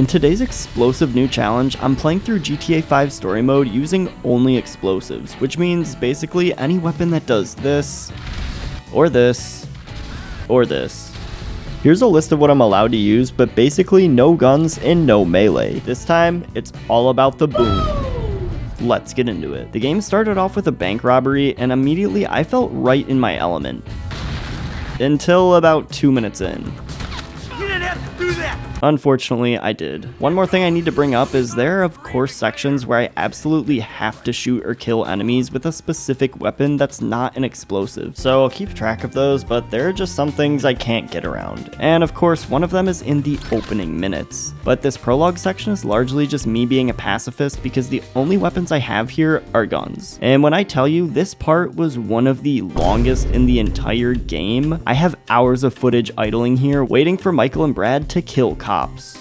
In today's explosive new challenge, I'm playing through GTA 5 story mode using only explosives, which means basically any weapon that does this, or this, or this. Here's a list of what I'm allowed to use, but basically no guns and no melee. This time, it's all about the boom. Let's get into it. The game started off with a bank robbery, and immediately I felt right in my element. Until about 2 minutes in. You didn't have to do that! Unfortunately, I did. One more thing I need to bring up is there are of course sections where I absolutely have to shoot or kill enemies with a specific weapon that's not an explosive. So I'll keep track of those, but there are just some things I can't get around. And of course, one of them is in the opening minutes. But this prologue section is largely just me being a pacifist because the only weapons I have here are guns. And when I tell you this part was one of the longest in the entire game, I have hours of footage idling here waiting for Michael and Brad to kill cops.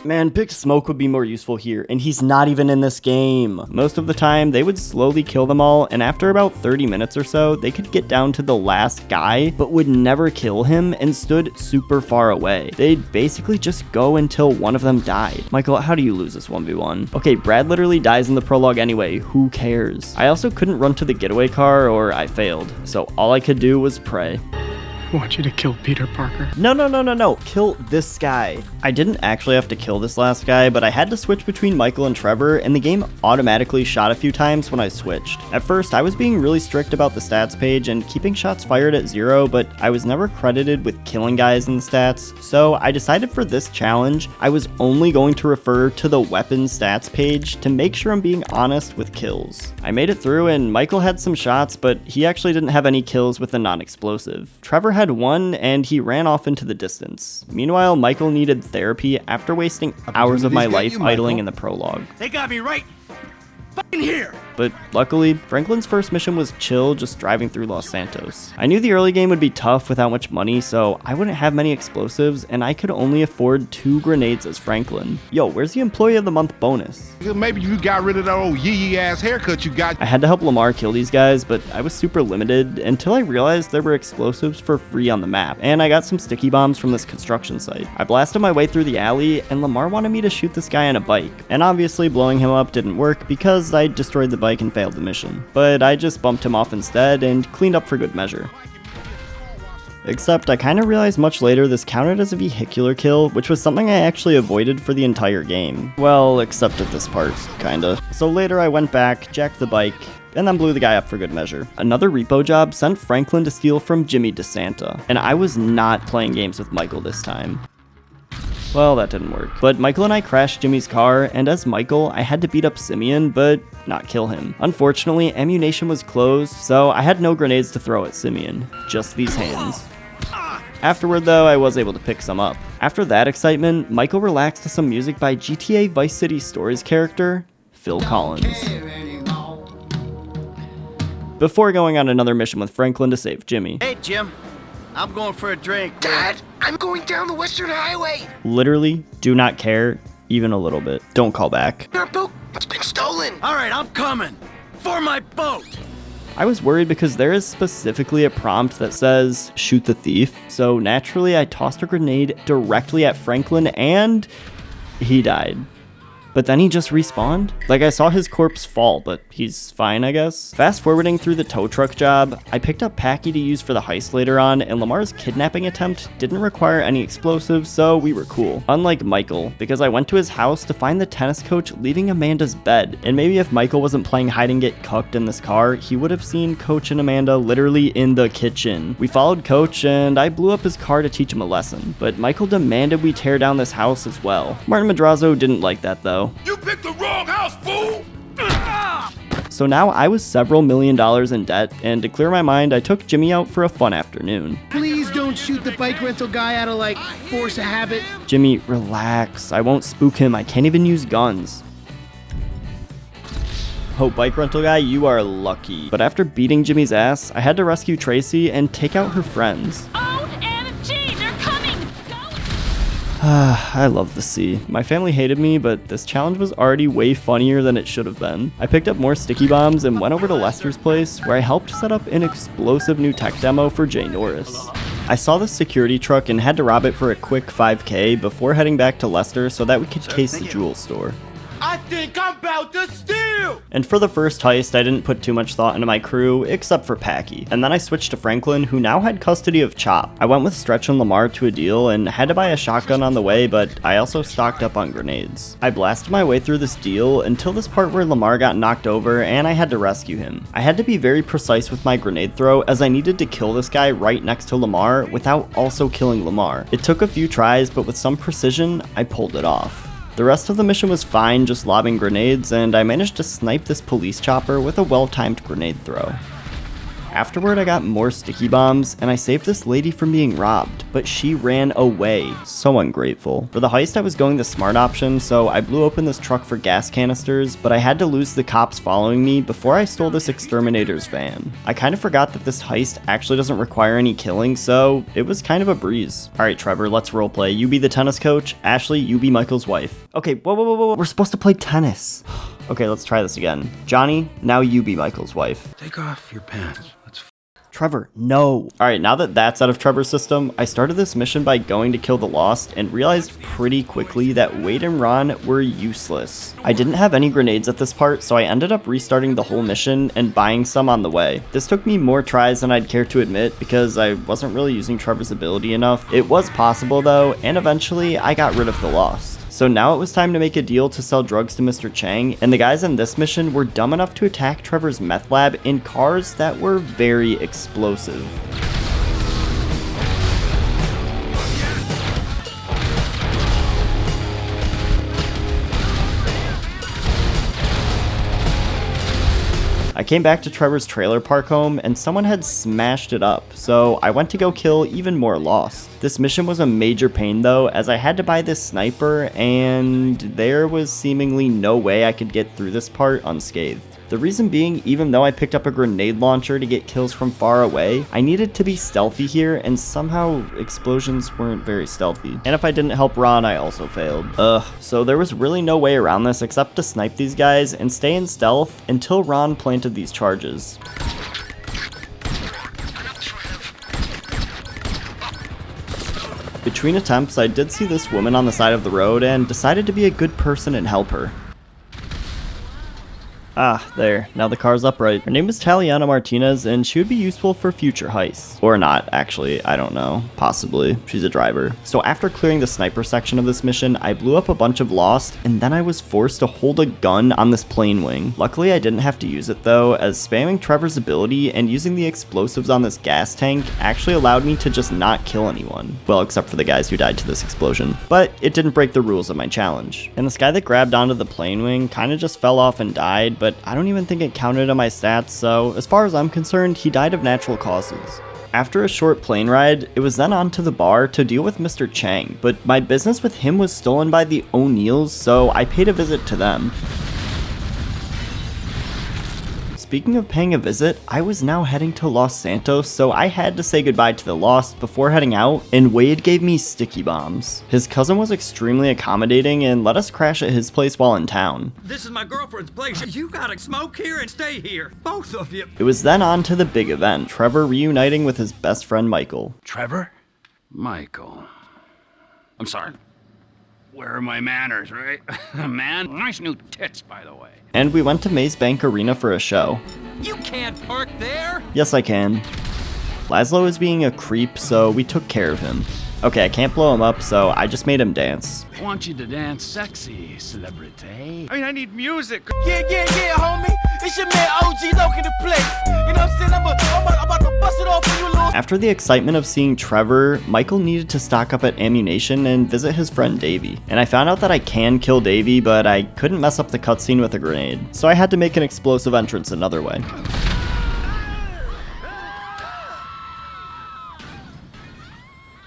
Man, Big Smoke would be more useful here, and he's not even in this game. Most of the time, they would slowly kill them all, and after about 30 minutes or so, they could get down to the last guy, but would never kill him and stood super far away. They'd basically just go until one of them died. Michael, how do you lose this 1v1? Okay, Brad literally dies in the prologue anyway, who cares? I also couldn't run to the getaway car or I failed, so all I could do was pray. I want you to kill Peter Parker. No. Kill this guy. I didn't actually have to kill this last guy, but I had to switch between Michael and Trevor, and the game automatically shot a few times when I switched. At first, I was being really strict about the stats page and keeping shots fired at 0, but I was never credited with killing guys in the stats, so I decided for this challenge, I was only going to refer to the weapon stats page to make sure I'm being honest with kills. I made it through, and Michael had some shots, but he actually didn't have any kills with a non-explosive. Trevor had one, and he ran off into the distance. Meanwhile, Michael needed therapy after wasting hours of my life idling in the prologue. They got me right fucking here! But luckily, Franklin's first mission was chill, just driving through Los Santos. I knew the early game would be tough without much money, so I wouldn't have many explosives, and I could only afford 2 grenades as Franklin. Yo, where's the Employee of the Month bonus? Maybe you got rid of that old yee ass haircut you got. I had to help Lamar kill these guys, but I was super limited until I realized there were explosives for free on the map, and I got some sticky bombs from this construction site. I blasted my way through the alley, and Lamar wanted me to shoot this guy on a bike, and obviously blowing him up didn't work because I destroyed the bike and failed the mission. But I just bumped him off instead and cleaned up for good measure. Except I kinda realized much later this counted as a vehicular kill, which was something I actually avoided for the entire game. Well, except at this part, kinda. So later I went back, jacked the bike, and then blew the guy up for good measure. Another repo job sent Franklin to steal from Jimmy DeSanta, and I was not playing games with Michael this time. Well, that didn't work. But Michael and I crashed Jimmy's car, and as Michael, I had to beat up Simeon, but not kill him. Unfortunately, ammunition was closed, so I had no grenades to throw at Simeon. Just these hands. Afterward, though, I was able to pick some up. After that excitement, Michael relaxed to some music by GTA Vice City Stories character, Phil Collins. Before going on another mission with Franklin to save Jimmy. Hey, Jim. I'm going for a drink. Dad, I'm going down the Western Highway. Literally, do not care, even a little bit. Don't call back. Our boat has been stolen. All right, I'm coming. For my boat. I was worried because there is specifically a prompt that says, shoot the thief. So naturally, I tossed a grenade directly at Franklin and he died. But then he just respawned? Like, I saw his corpse fall, but he's fine, I guess. Fast forwarding through the tow truck job, I picked up Packy to use for the heist later on, and Lamar's kidnapping attempt didn't require any explosives, so we were cool. Unlike Michael, because I went to his house to find the tennis coach leaving Amanda's bed. And maybe if Michael wasn't playing hide and get cucked in this car, he would have seen Coach and Amanda literally in the kitchen. We followed Coach, and I blew up his car to teach him a lesson. But Michael demanded we tear down this house as well. Martin Madrazo didn't like that though. You picked the wrong house, fool! So now I was several $1 million in debt, and to clear my mind, I took Jimmy out for a fun afternoon. Please don't shoot the bike rental guy out of, like, force of habit. Jimmy, relax. I won't spook him. I can't even use guns. Oh, bike rental guy, you are lucky. But after beating Jimmy's ass, I had to rescue Tracy and take out her friends. OMG, they're coming! Go! I love the sea. My family hated me, but this challenge was already way funnier than it should have been. I picked up more sticky bombs and went over to Lester's place, where I helped set up an explosive new tech demo for Jay Norris. I saw the security truck and had to rob it for a quick 5K before heading back to Leicester so that we could case the jewel store. I think I'm about to steal! And for the first heist, I didn't put too much thought into my crew, except for Packy. And then I switched to Franklin, who now had custody of Chop. I went with Stretch and Lamar to a deal and had to buy a shotgun on the way, but I also stocked up on grenades. I blasted my way through this deal until this part where Lamar got knocked over and I had to rescue him. I had to be very precise with my grenade throw as I needed to kill this guy right next to Lamar without also killing Lamar. It took a few tries, but with some precision, I pulled it off. The rest of the mission was fine, just lobbing grenades, and I managed to snipe this police chopper with a well-timed grenade throw. Afterward, I got more sticky bombs, and I saved this lady from being robbed, but she ran away. So ungrateful. For the heist, I was going the smart option, so I blew open this truck for gas canisters, but I had to lose the cops following me before I stole this exterminator's van. I kind of forgot that this heist actually doesn't require any killing, so it was kind of a breeze. Alright, Trevor, let's roleplay. You be the tennis coach, Ashley, you be Michael's wife. Okay, whoa, we're supposed to play tennis. Okay, let's try this again. Johnny, now you be Michael's wife. Take off your pants. Trevor, no. Alright, now that that's out of Trevor's system, I started this mission by going to kill the Lost and realized pretty quickly that Wade and Ron were useless. I didn't have any grenades at this part, so I ended up restarting the whole mission and buying some on the way. This took me more tries than I'd care to admit because I wasn't really using Trevor's ability enough. It was possible though, and eventually I got rid of the Lost. So now it was time to make a deal to sell drugs to Mr. Chang, and the guys in this mission were dumb enough to attack Trevor's meth lab in cars that were very explosive. I came back to Trevor's trailer park home and someone had smashed it up, so I went to go kill even more Lost. This mission was a major pain though, as I had to buy this sniper and there was seemingly no way I could get through this part unscathed. The reason being, even though I picked up a grenade launcher to get kills from far away, I needed to be stealthy here, and somehow explosions weren't very stealthy. And if I didn't help Ron, I also failed. So there was really no way around this except to snipe these guys and stay in stealth until Ron planted these charges. Between attempts, I did see this woman on the side of the road and decided to be a good person and help her. Ah, there. Now the car's upright. Her name is Taliana Martinez, and she would be useful for future heists. Or not, actually. I don't know. Possibly. She's a driver. So after clearing the sniper section of this mission, I blew up a bunch of Lost, and then I was forced to hold a gun on this plane wing. Luckily, I didn't have to use it though, as spamming Trevor's ability and using the explosives on this gas tank actually allowed me to just not kill anyone. Well, except for the guys who died to this explosion. But it didn't break the rules of my challenge. And this guy that grabbed onto the plane wing kinda just fell off and died, but I don't even think it counted on my stats, so as far as I'm concerned, he died of natural causes. After a short plane ride, it was then on to the bar to deal with Mr. Chang, but my business with him was stolen by the O'Neills, so I paid a visit to them. Speaking of paying a visit, I was now heading to Los Santos, so I had to say goodbye to the Lost before heading out, and Wade gave me sticky bombs. His cousin was extremely accommodating and let us crash at his place while in town. This is my girlfriend's place. You gotta smoke here and stay here. Both of you. It was then on to the big event, Trevor reuniting with his best friend Michael. Trevor? Michael. I'm sorry. Where are my manners, right? Man, nice new tits, by the way. And we went to Maze Bank Arena for a show. You can't park there! Yes, I can. Laszlo is being a creep, so we took care of him. Okay, I can't blow him up, so I just made him dance. I want you to dance sexy, celebrity. I mean, I need music. Yeah, homie. It's your man OG Loke in the place. You know what I'm saying? I'm about to bust it off for you, little. After the excitement of seeing Trevor, Michael needed to stock up at ammunition and visit his friend Davey. And I found out that I can kill Davey, but I couldn't mess up the cutscene with a grenade. So I had to make an explosive entrance another way.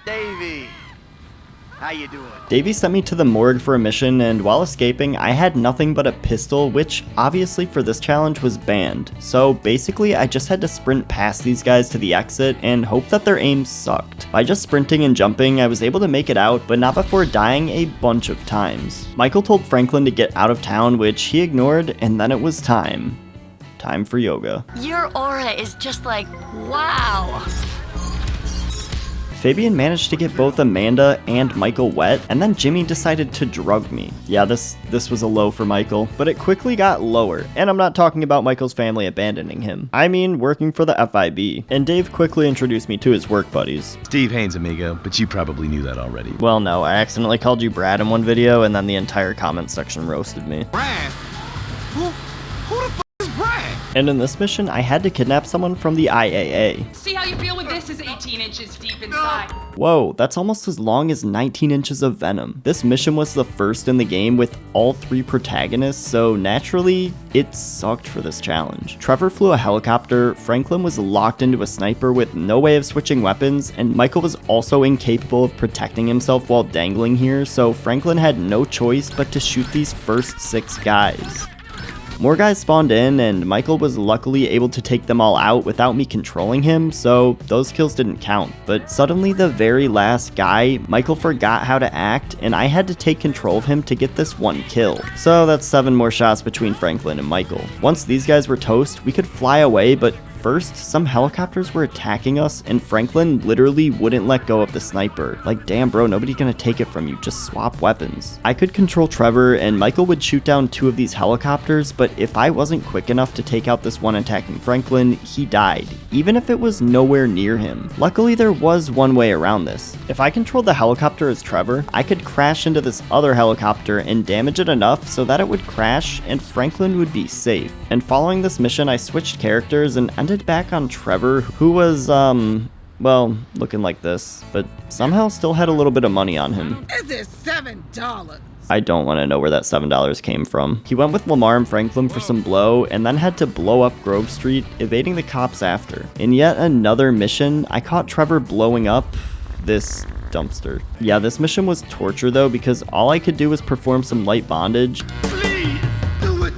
Davey, how you doing? Davey sent me to the morgue for a mission, and while escaping, I had nothing but a pistol, which obviously for this challenge was banned. So basically, I just had to sprint past these guys to the exit and hope that their aim sucked. By just sprinting and jumping, I was able to make it out, but not before dying a bunch of times. Michael told Franklin to get out of town, which he ignored, and then it was time. Time for yoga. Your aura is just like, wow. Fabian managed to get both Amanda and Michael wet, and then Jimmy decided to drug me. Yeah, this was a low for Michael, but it quickly got lower, and I'm not talking about Michael's family abandoning him. I mean working for the FIB, and Dave quickly introduced me to his work buddies. Steve Haynes, amigo, but you probably knew that already. Well, no, I accidentally called you Brad in one video, and then the entire comment section roasted me. Brad? Who the f is Brad? And in this mission, I had to kidnap someone from the IAA. See how you feel when this is 18 inches deep inside. Whoa, that's almost as long as 19 inches of venom. This mission was the first in the game with all 3 protagonists, so naturally, it sucked for this challenge. Trevor flew a helicopter, Franklin was locked into a sniper with no way of switching weapons, and Michael was also incapable of protecting himself while dangling here, so Franklin had no choice but to shoot these first 6 guys. More guys spawned in, and Michael was luckily able to take them all out without me controlling him, so those kills didn't count. But suddenly the very last guy, Michael forgot how to act, and I had to take control of him to get this 1 kill. So that's 7 more shots between Franklin and Michael. Once these guys were toast, we could fly away, but first, some helicopters were attacking us, and Franklin literally wouldn't let go of the sniper. Like, damn bro, nobody's gonna take it from you, just swap weapons. I could control Trevor, and Michael would shoot down 2 of these helicopters, but if I wasn't quick enough to take out this one attacking Franklin, he died, even if it was nowhere near him. Luckily, there was one way around this. If I controlled the helicopter as Trevor, I could crash into this other helicopter and damage it enough so that it would crash and Franklin would be safe. And following this mission, I switched characters and ended back on Trevor, who was, well, looking like this, but somehow still had a little bit of money on him. Is this $7? I don't want to know where that $7 came from. He went with Lamar and Franklin for some blow, and then had to blow up Grove Street, evading the cops after. In yet another mission, I caught Trevor blowing up this dumpster. Yeah, this mission was torture though, because all I could do was perform some light bondage. Please, do it.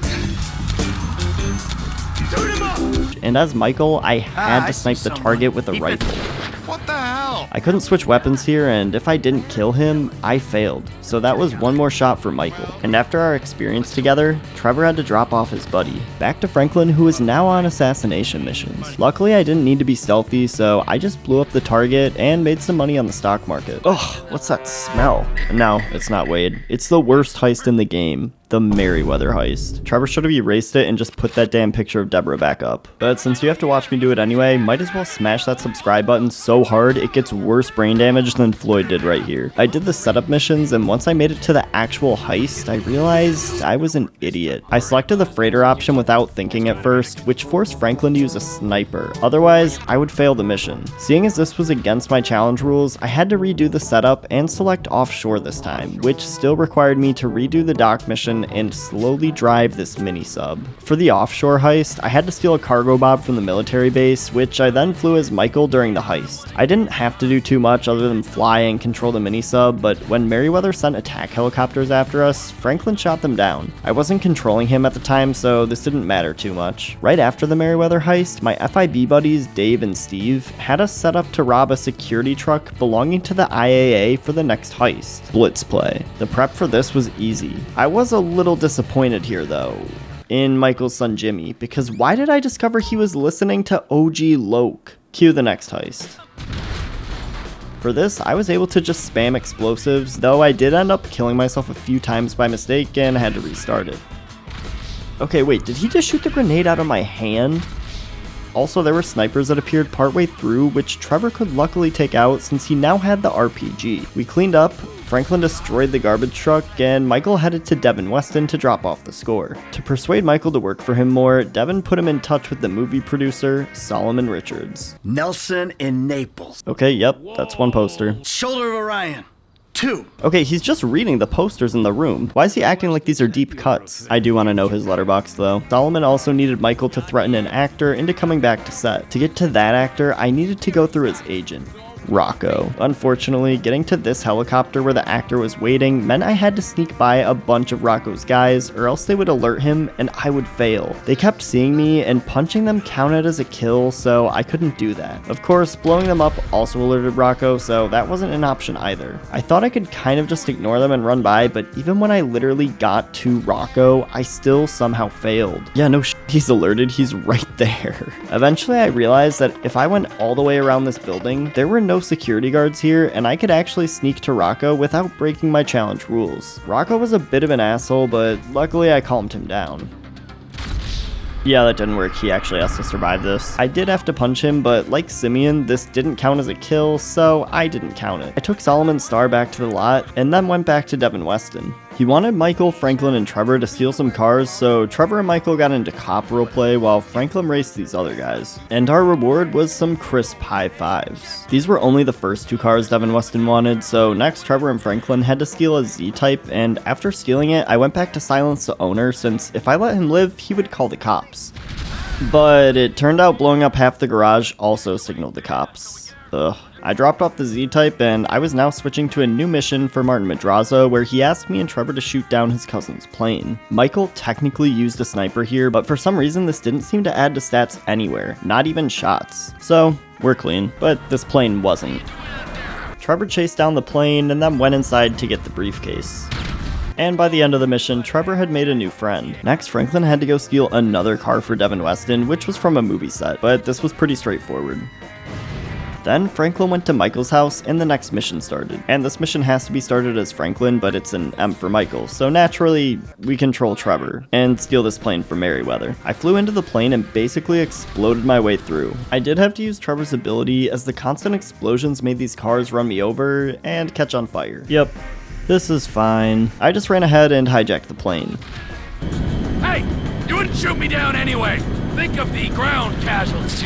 Shoot him up. And as Michael, I had to snipe the target with a rifle. What the hell? I couldn't switch weapons here, and if I didn't kill him, I failed. So that was 1 more shot for Michael. And after our experience together, Trevor had to drop off his buddy. Back to Franklin, who is now on assassination missions. Luckily, I didn't need to be stealthy, so I just blew up the target and made some money on the stock market. Ugh, what's that smell? No, it's not Wade. It's the worst heist in the game. The Merryweather heist. Trevor should have erased it and just put that damn picture of Deborah back up. But since you have to watch me do it anyway, might as well smash that subscribe button so hard it gets worse brain damage than Floyd did right here. I did the setup missions, and once I made it to the actual heist, I realized I was an idiot. I selected the freighter option without thinking at first, which forced Franklin to use a sniper. Otherwise, I would fail the mission. Seeing as this was against my challenge rules, I had to redo the setup and select offshore this time, which still required me to redo the dock mission and slowly drive this mini sub. For the offshore heist, I had to steal a cargo bob from the military base, which I then flew as Michael during the heist. I didn't have to do too much other than fly and control the mini sub, but when Merryweather sent attack helicopters after us, Franklin shot them down. I wasn't controlling him at the time, so this didn't matter too much. Right after the Merryweather heist, my FIB buddies Dave and Steve had us set up to rob a security truck belonging to the IAA for the next heist. Blitz play. The prep for this was easy. I was a little disappointed here though, in Michael's son Jimmy, because why did I discover he was listening to OG Loke? Cue the next heist. For this, I was able to just spam explosives, though I did end up killing myself a few times by mistake and had to restart it. Okay, wait, did he just shoot the grenade out of my hand? Also, there were snipers that appeared partway through, which Trevor could luckily take out since he now had the RPG. We cleaned up, Franklin destroyed the garbage truck, and Michael headed to Devin Weston to drop off the score. To persuade Michael to work for him more, Devin put him in touch with the movie producer, Solomon Richards. Nelson in Naples. Okay, yep, that's 1 poster. Shoulder of Orion. 2. Okay, he's just reading the posters in the room. Why is he acting like these are deep cuts? I do want to know his letterbox though. Solomon also needed Michael to threaten an actor into coming back to set. To get to that actor, I needed to go through his agent, Rocco. Unfortunately, getting to this helicopter where the actor was waiting meant I had to sneak by a bunch of Rocco's guys, or else they would alert him and I would fail. They kept seeing me, and punching them counted as a kill, so I couldn't do that. Of course, blowing them up also alerted Rocco, so that wasn't an option either. I thought I could kind of just ignore them and run by, but even when I literally got to Rocco, I still somehow failed. Yeah, no shit, he's alerted, he's right there. Eventually, I realized that if I went all the way around this building, there were no no security guards here, and I could actually sneak to Rocco without breaking my challenge rules. Rocco was a bit of an asshole, but luckily I calmed him down. Yeah, that didn't work. He actually has to survive this. I did have to punch him, but like Simeon, this didn't count as a kill, so I didn't count it. I took Solomon's star back to the lot, and then went back to Devin Weston. He wanted Michael, Franklin, and Trevor to steal some cars, so Trevor and Michael got into cop roleplay while Franklin raced these other guys. And our reward was some crisp high fives. These were only the first 2 cars Devin Weston wanted, so next Trevor and Franklin had to steal a Z-Type, and after stealing it, I went back to silence the owner, since if I let him live, he would call the cops. But it turned out blowing up half the garage also signaled the cops. Ugh. I dropped off the Z-Type, and I was now switching to a new mission for Martin Madrazo, where he asked me and Trevor to shoot down his cousin's plane. Michael technically used a sniper here, but for some reason this didn't seem to add to stats anywhere, not even shots. So, we're clean, but this plane wasn't. Trevor chased down the plane and then went inside to get the briefcase. And by the end of the mission, Trevor had made a new friend. Next, Franklin had to go steal another car for Devin Weston, which was from a movie set, but this was pretty straightforward. Then Franklin went to Michael's house and the next mission started. And this mission has to be started as Franklin, but it's an M for Michael, so naturally, we control Trevor and steal this plane from Merryweather. I flew into the plane and basically exploded my way through. I did have to use Trevor's ability as the constant explosions made these cars run me over and catch on fire. Yep, this is fine. I just ran ahead and hijacked the plane. Hey, you wouldn't shoot me down anyway. Think of the ground casualties.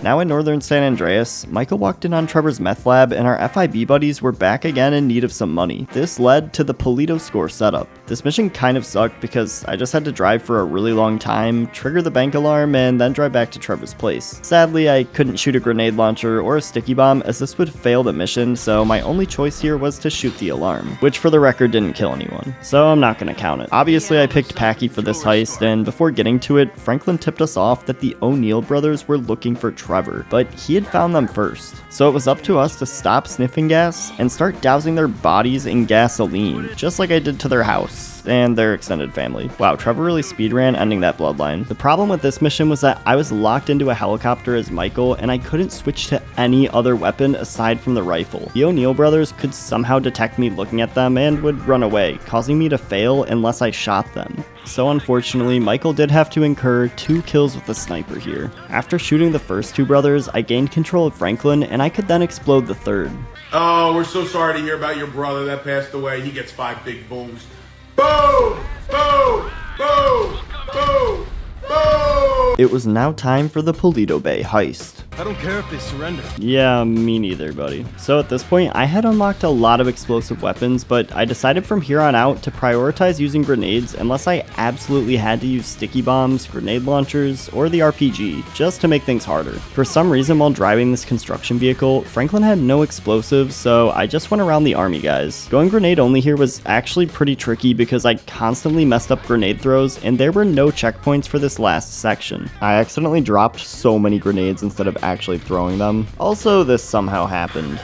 Now in northern San Andreas, Michael walked in on Trevor's meth lab and our FIB buddies were back again in need of some money. This led to the Polito score setup. This mission kind of sucked because I just had to drive for a really long time, trigger the bank alarm, and then drive back to Trevor's place. Sadly, I couldn't shoot a grenade launcher or a sticky bomb as this would fail the mission, so my only choice here was to shoot the alarm, which for the record didn't kill anyone, so I'm not gonna count it. Obviously, I picked Packy for this heist, and before getting to it, Franklin tipped us off that the O'Neill brothers were looking for Trevor, but he had found them first. So it was up to us to stop sniffing gas and start dousing their bodies in gasoline, just like I did to their house and their extended family. Wow, Trevor really speedran, ending that bloodline. The problem with this mission was that I was locked into a helicopter as Michael, and I couldn't switch to any other weapon aside from the rifle. The O'Neill brothers could somehow detect me looking at them and would run away, causing me to fail unless I shot them. So unfortunately, Michael did have to incur 2 kills with a sniper here. After shooting the first 2 brothers, I gained control of Franklin, and I could then explode the third. Oh, we're so sorry to hear about your brother that passed away. He gets 5 big booms. Boom! Boom! Boom! Boom! Boom! It was now time for the Polito Bay heist. I don't care if they surrender. Yeah, me neither, buddy. So at this point, I had unlocked a lot of explosive weapons, but I decided from here on out to prioritize using grenades unless I absolutely had to use sticky bombs, grenade launchers, or the RPG, just to make things harder. For some reason, while driving this construction vehicle, Franklin had no explosives, so I just went around the army guys. Going grenade only here was actually pretty tricky because I constantly messed up grenade throws, and there were no checkpoints for this last section. I accidentally dropped so many grenades instead of actually throwing them. Also, this somehow happened.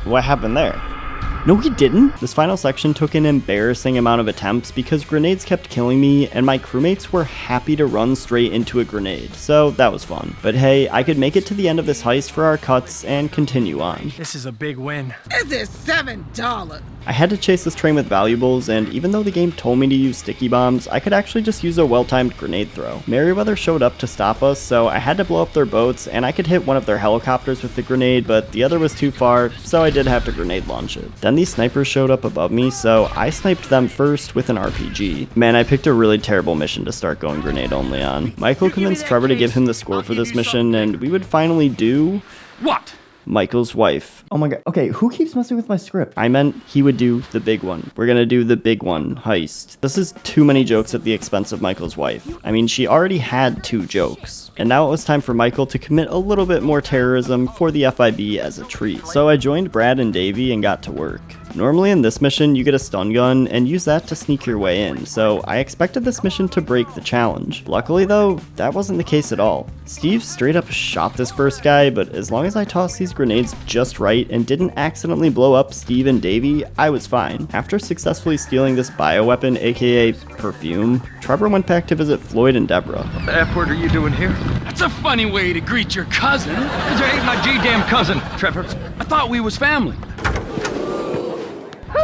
What happened there? No, he didn't! This final section took an embarrassing amount of attempts because grenades kept killing me and my crewmates were happy to run straight into a grenade, so that was fun. But hey, I could make it to the end of this heist for our cuts and continue on. This is a big win. This is $7. I had to chase this train with valuables, and even though the game told me to use sticky bombs, I could actually just use a well-timed grenade throw. Merryweather showed up to stop us, so I had to blow up their boats, and I could hit one of their helicopters with the grenade, but the other was too far, so I did have to grenade launch it. Then these snipers showed up above me, so I sniped them first with an RPG. Man, I picked a really terrible mission to start going grenade only on. Michael convinced Trevor to give him the score for this mission, and we would finally do... What? Michael's wife. Oh my god. Okay, who keeps messing with my script? I meant he would do the big one. We're gonna do the big one, heist. This is too many jokes at the expense of Michael's wife. I mean, she already had 2 jokes. And now it was time for Michael to commit a little bit more terrorism for the FIB as a treat. So I joined Brad and Davey and got to work. Normally in this mission, you get a stun gun and use that to sneak your way in, so I expected this mission to break the challenge. Luckily though, that wasn't the case at all. Steve straight up shot this first guy, but as long as I tossed these grenades just right and didn't accidentally blow up Steve and Davey, I was fine. After successfully stealing this bioweapon, aka perfume, Trevor went back to visit Floyd and Deborah. What the F word are you doing here? That's a funny way to greet your cousin. Because you ain't my G-damn cousin, Trevor. I thought we was family. Who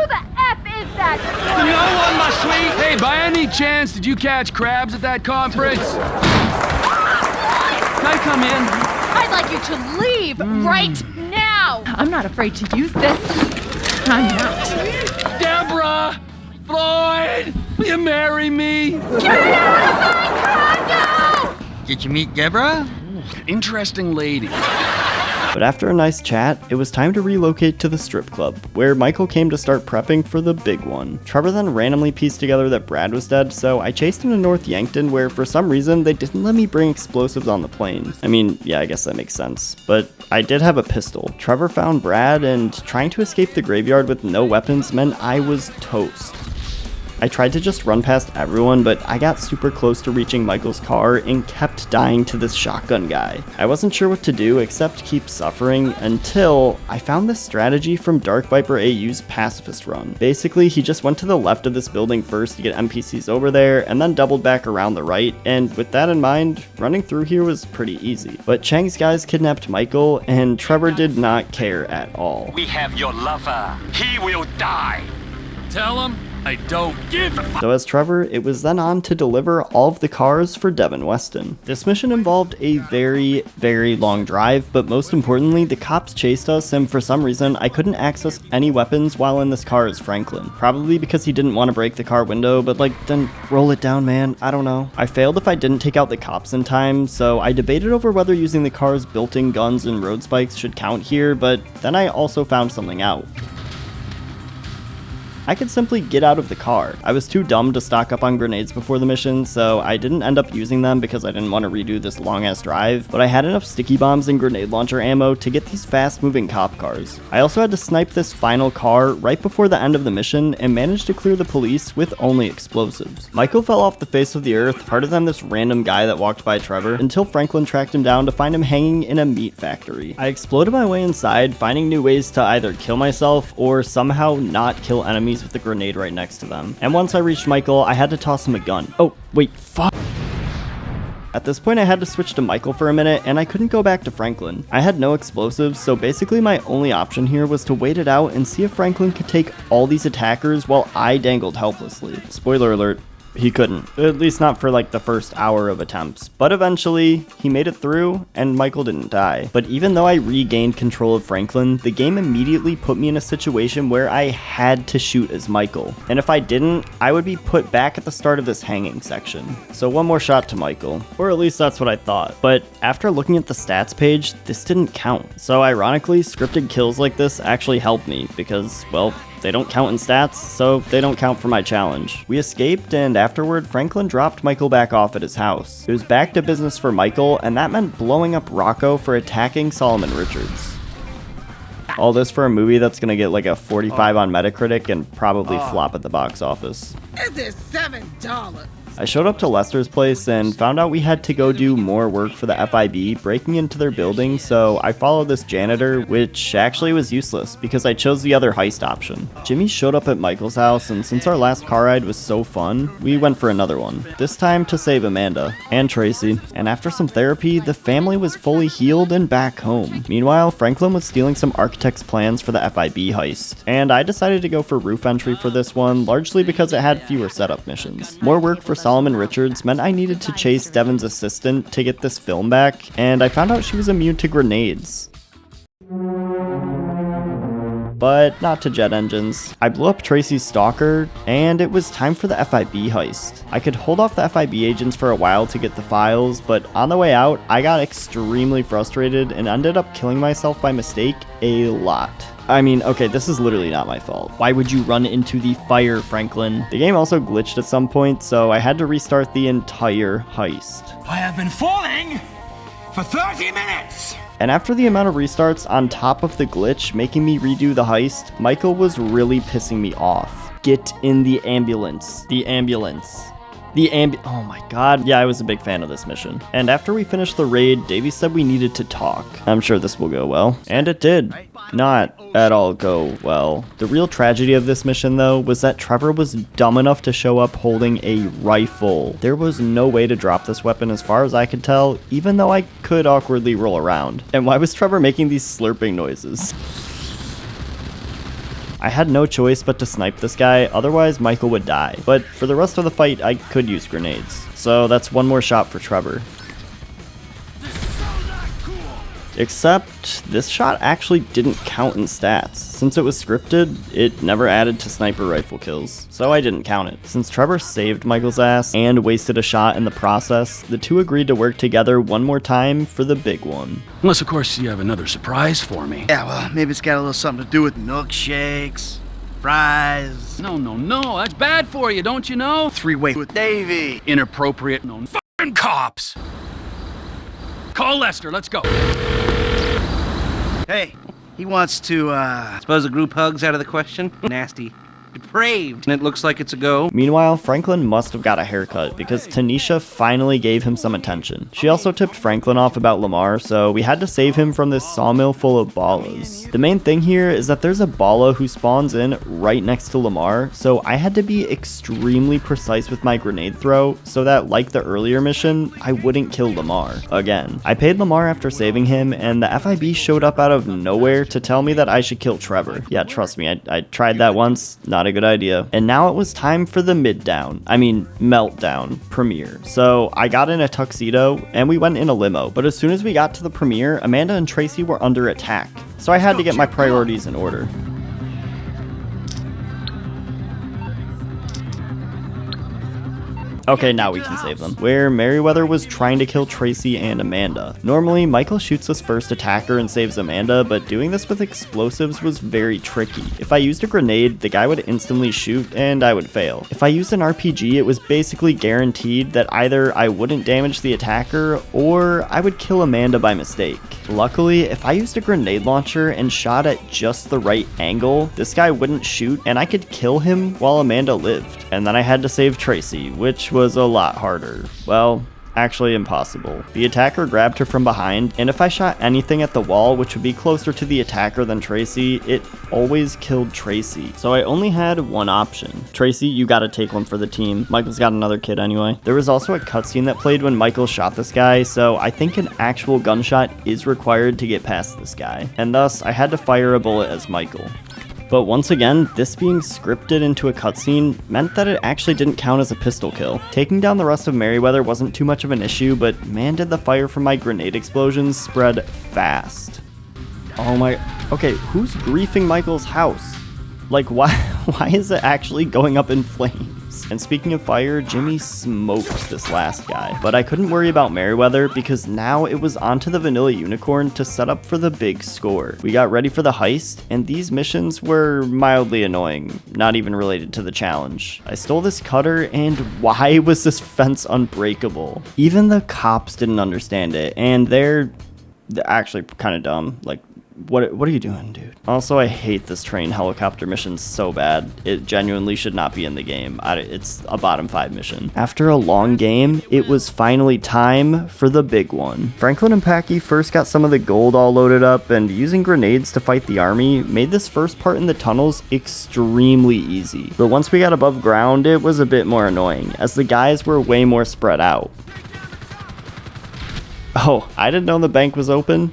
the F is that? No one, my sweet. Hey, by any chance, did you catch crabs at that conference? Can I come in? I'd like you to leave right now. I'm not afraid to use this. I'm not. Deborah! Floyd! Will you marry me? Get out of my condo! Did you meet Deborah? Interesting lady. But after a nice chat, it was time to relocate to the strip club, where Michael came to start prepping for the big one. Trevor then randomly pieced together that Brad was dead, so I chased him to North Yankton, where for some reason they didn't let me bring explosives on the plane. I mean, yeah, I guess that makes sense. But I did have a pistol. Trevor found Brad, and trying to escape the graveyard with no weapons meant I was toast. I tried to just run past everyone, but I got super close to reaching Michael's car and kept dying to this shotgun guy. I wasn't sure what to do except keep suffering until I found this strategy from Dark Viper AU's pacifist run. Basically, he just went to the left of this building first to get NPCs over there and then doubled back around the right, and with that in mind, running through here was pretty easy. But Chang's guys kidnapped Michael, and Trevor did not care at all. We have your lover. He will die. Tell him I don't give a f. So as Trevor, it was then on to deliver all of the cars for Devin Weston. This mission involved a very, very long drive, but most importantly, the cops chased us, and for some reason, I couldn't access any weapons while in this car as Franklin. Probably because he didn't want to break the car window, but like, then roll it down, man. I don't know. I failed if I didn't take out the cops in time, so I debated over whether using the car's built-in guns and road spikes should count here, but then I also found something out. I could simply get out of the car. I was too dumb to stock up on grenades before the mission, so I didn't end up using them because I didn't want to redo this long-ass drive, but I had enough sticky bombs and grenade launcher ammo to get these fast-moving cop cars. I also had to snipe this final car right before the end of the mission and managed to clear the police with only explosives. Michael fell off the face of the earth harder than this random guy that walked by Trevor until Franklin tracked him down to find him hanging in a meat factory. I exploded my way inside, finding new ways to either kill myself or somehow not kill enemies with the grenade right next to them. And once I reached Michael, I had to toss him a gun. Oh, wait, fuck. At this point, I had to switch to Michael for a minute, and I couldn't go back to Franklin. I had no explosives, so basically my only option here was to wait it out and see if Franklin could take all these attackers while I dangled helplessly. Spoiler alert. He couldn't, at least not for like the first hour of attempts. But eventually, he made it through, and Michael didn't die. But even though I regained control of Franklin, the game immediately put me in a situation where I had to shoot as Michael. And if I didn't, I would be put back at the start of this hanging section. So one more shot to Michael, or at least that's what I thought. But after looking at the stats page, this didn't count. So ironically, scripted kills like this actually helped me because, well, they don't count in stats, so they don't count for my challenge. We escaped, and afterward, Franklin dropped Michael back off at his house. It was back to business for Michael, and that meant blowing up Rocco for attacking Solomon Richards. All this for a movie that's gonna get like a 45 on Metacritic and probably flop at the box office. It is $7. I showed up to Lester's place and found out we had to go do more work for the FIB, breaking into their building, so I followed this janitor, which actually was useless because I chose the other heist option. Jimmy showed up at Michael's house, and since our last car ride was so fun, we went for another one, this time to save Amanda and Tracy, and after some therapy, the family was fully healed and back home. Meanwhile, Franklin was stealing some architect's plans for the FIB heist, and I decided to go for roof entry for this one, largely because it had fewer setup missions. More work for Solomon Richards meant I needed to chase Devin's assistant to get this film back, and I found out she was immune to grenades. But not to jet engines. I blew up Tracy's stalker, and it was time for the FIB heist. I could hold off the FIB agents for a while to get the files, but on the way out, I got extremely frustrated and ended up killing myself by mistake a lot. I mean, okay, this is literally not my fault. Why would you run into the fire, Franklin? The game also glitched at some point, so I had to restart the entire heist. I have been falling for 30 minutes. And after the amount of restarts on top of the glitch making me redo the heist, Michael was really pissing me off. Get in the ambulance. The ambulance. Oh my god. Yeah, I was a big fan of this mission. And after we finished the raid, Davey said we needed to talk. I'm sure this will go well. And it did. Not at all go well. The real tragedy of this mission, though, was that Trevor was dumb enough to show up holding a rifle. There was no way to drop this weapon as far as I could tell, even though I could awkwardly roll around. And why was Trevor making these slurping noises? I had no choice but to snipe this guy, otherwise Michael would die. But for the rest of the fight, I could use grenades. So that's one more shot for Trevor. Except this shot actually didn't count in stats. Since it was scripted, it never added to sniper rifle kills, so I didn't count it. Since Trevor saved Michael's ass and wasted a shot in the process, the two agreed to work together one more time for the big one. Unless, of course, you have another surprise for me. Yeah, well, maybe it's got a little something to do with milkshakes, fries. No, that's bad for you, don't you know? Three-way with Davey. Inappropriate, no f***ing cops! Call Lester, let's go. Hey, he wants to, Suppose a group hug's out of the question? Nasty. Depraved. And it looks like it's a go. Meanwhile, Franklin must have got a haircut because Tanisha finally gave him some attention. She also tipped Franklin off about Lamar, so we had to save him from this sawmill full of ballas. The main thing here is that there's a balla who spawns in right next to Lamar, so I had to be extremely precise with my grenade throw so that, like the earlier mission, I wouldn't kill Lamar again. I paid Lamar after saving him, and the FIB showed up out of nowhere to tell me that I should kill Trevor. Yeah, trust me, I tried that once. Not a good idea. And now it was time for the meltdown premiere. So I got in a tuxedo and we went in a limo. But as soon as we got to the premiere, Amanda and Tracy were under attack. So I had to get my priorities in order. Okay, now we can save them. Where Merriweather was trying to kill Tracy and Amanda. Normally, Michael shoots his first attacker and saves Amanda, but doing this with explosives was very tricky. If I used a grenade, the guy would instantly shoot and I would fail. If I used an RPG, it was basically guaranteed that either I wouldn't damage the attacker or I would kill Amanda by mistake. Luckily, if I used a grenade launcher and shot at just the right angle, this guy wouldn't shoot and I could kill him while Amanda lived. And then I had to save Tracy, which was a lot harder. Well, actually impossible. The attacker grabbed her from behind, and if I shot anything at the wall, which would be closer to the attacker than Tracy, it always killed Tracy. So I only had one option. Tracy, you gotta take one for the team. Michael's got another kid anyway. There was also a cutscene that played when Michael shot this guy, so I think an actual gunshot is required to get past this guy. And thus, I had to fire a bullet as Michael. But once again, this being scripted into a cutscene meant that it actually didn't count as a pistol kill. Taking down the rest of Merriweather wasn't too much of an issue, but man did the fire from my grenade explosions spread fast. Oh my, okay, who's griefing Michael's house? Like, why is it actually going up in flames? And speaking of fire, Jimmy smoked this last guy. But I couldn't worry about Merriweather because now it was onto the Vanilla Unicorn to set up for the big score. We got ready for the heist, and these missions were mildly annoying, not even related to the challenge. I stole this cutter, and why was this fence unbreakable? Even the cops didn't understand it, and they're actually kind of dumb. Like, what are you doing, dude? Also, I hate this train helicopter mission so bad. It genuinely should not be in the game. It's a bottom 5 mission. After a long game, it was finally time for the big one. Franklin and Packy first got some of the gold all loaded up, and using grenades to fight the army made this first part in the tunnels extremely easy. But once we got above ground, it was a bit more annoying, as the guys were way more spread out. Oh, I didn't know the bank was open.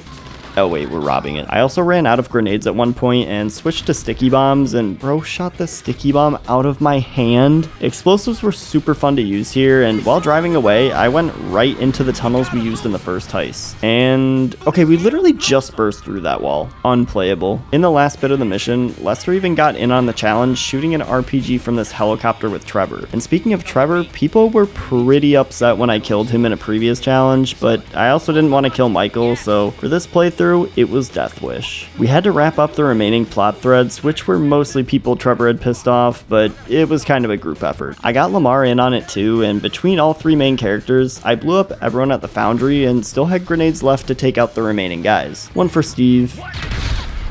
Oh wait, we're robbing it. I also ran out of grenades at one point and switched to sticky bombs, and bro shot the sticky bomb out of my hand. Explosives were super fun to use here, and while driving away, I went right into the tunnels we used in the first heist. And okay, we literally just burst through that wall. Unplayable. In the last bit of the mission, Lester even got in on the challenge, shooting an RPG from this helicopter with Trevor. And speaking of Trevor, people were pretty upset when I killed him in a previous challenge, but I also didn't want to kill Michael, so for this playthrough, playthrough, it was Death Wish. We had to wrap up the remaining plot threads, which were mostly people Trevor had pissed off, but it was kind of a group effort. I got Lamar in on it too, and between all 3 main characters, I blew up everyone at the foundry and still had grenades left to take out the remaining guys. One for Steve,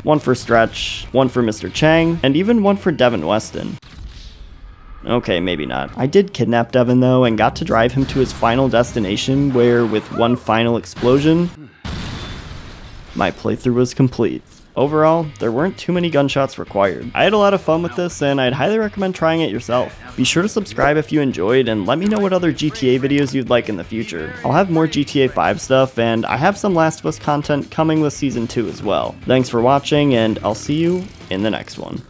one for Stretch, one for Mr. Chang, and even one for Devin Weston. Okay, maybe not. I did kidnap Devin though, and got to drive him to his final destination where, with one final explosion, my playthrough was complete. Overall, there weren't too many gunshots required. I had a lot of fun with this, and I'd highly recommend trying it yourself. Be sure to subscribe if you enjoyed, and let me know what other GTA videos you'd like in the future. I'll have more GTA 5 stuff, and I have some Last of Us content coming with Season 2 as well. Thanks for watching, and I'll see you in the next one.